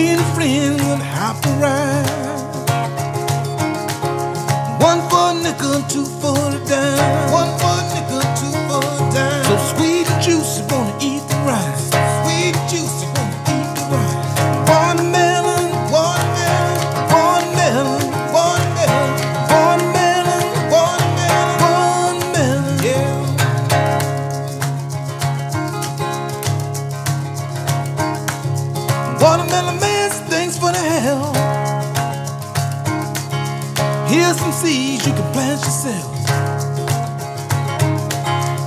me and a friend would hop a ride. One for a nickel, two for a dime. One for a nickel, two for a dime. So sweet and juicy, wanna eat the rice. Sweet and juicy, wanna eat the rice. Watermelon, watermelon, watermelon, watermelon, watermelon, watermelon, watermelon, yeah. Watermelon man, thanks for the help. Here's some seeds you can plant yourself.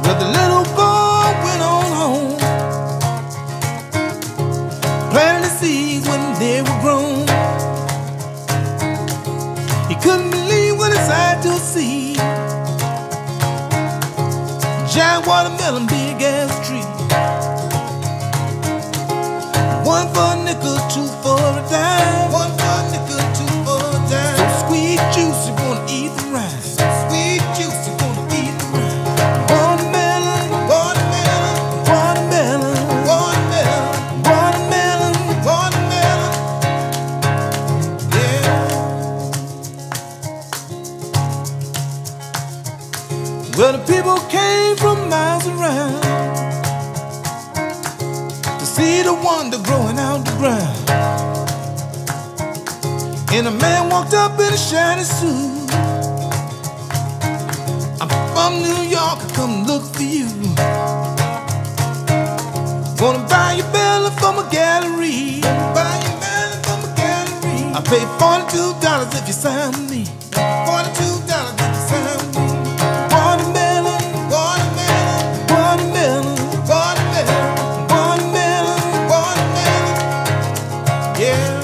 Well, the little boy went on home, planting the seeds when they were grown. He couldn't believe what his eye to see. Giant watermelon, big as a tree. One for a nickel, two for a dime. One for a nickel, two for a dime. So sweet, juicy, wanna eat the rice. Sweet, juicy, wanna eat the rice. Watermelon, watermelon, watermelon, watermelon, watermelon, watermelon, yeah. Well, the people came from miles around to see the wonder growing out the ground. And a man walked up in a shiny suit. I'm from New York, I come look for you. Wanna buy your belly from a gallery. Buy your belly from a gallery. I pay $42 if you sign with me. $42 if you sign with me. Watermelon, watermelon, watermelon, watermelon, watermelon, watermelon, yeah.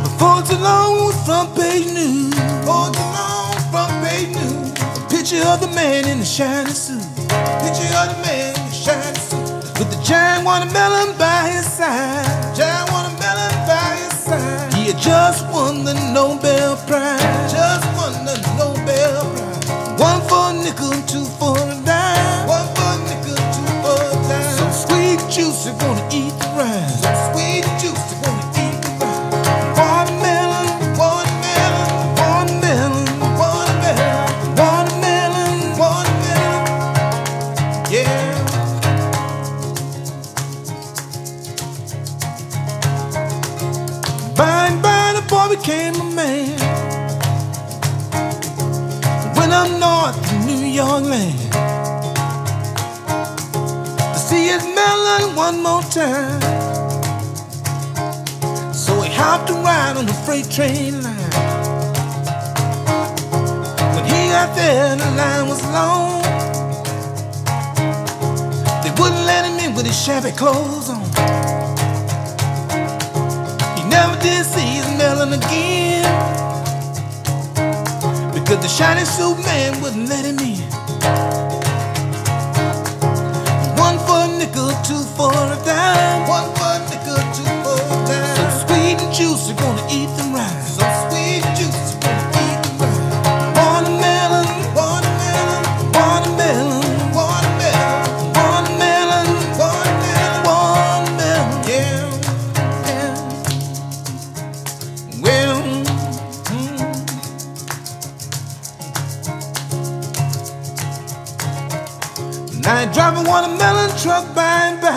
Before too long, front page news. Before too long, front page news. A picture of the man in the shiny suit. Picture of the man in the shiny suit. With the giant watermelon by his side. Giant watermelon by his side. He had just won the Nobel Prize. Just won the Nobel Prize. One for a nickel, two for a dime. One for a nickel, two for a dime. So sweet, juicy, wanna eat the rice. So sweet, juicy, wanna eat the rice. Watermelon, watermelon, watermelon, watermelon, watermelon, watermelon, yeah. By and by, the boy became a man. Went up north to New York land to see his melon one more time. So he hopped a ride on the freight train line. When he got there, the line was long. They wouldn't let him in with his shabby clothes on. He never did see his melon again, because the shiny suit man wouldn't let him in. One for a nickel, two for a dime. One for a nickel, two for a dime. So sweet and juicy, gonna eat the rice. So sweet and juicy, gonna eat the rice. Watermelon, watermelon, watermelon, watermelon, watermelon, watermelon, watermelon, yeah, yeah. Well, now I drive a watermelon truck by and by.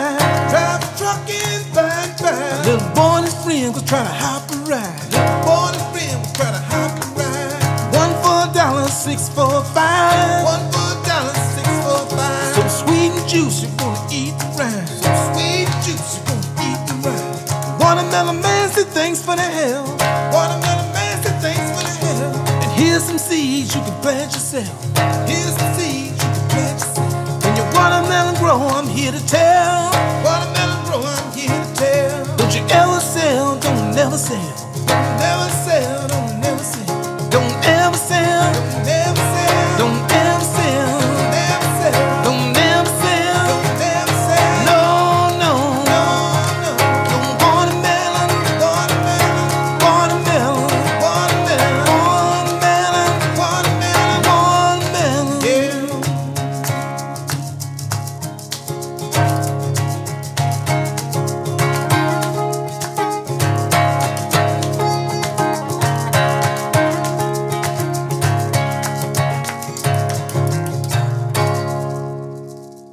Drive a truck in by and by. A little boy and his friend was trying to hop a ride. Little boy and his friend was trying to hop a ride. One for $1, 6 for $5. One for $1, 6 for $5. So sweet and juicy, gonna eat the rice. So sweet and juicy, gonna eat the rice. Watermelon man said thanks for the help. Watermelon man said thanks for the help. And here's some seeds you can plant yourself. Here's some seeds you can plant yourself. When your watermelon grow, I'm here to tell. Watermelon grow, I'm here to tell. Don't you ever sell, don't never sell.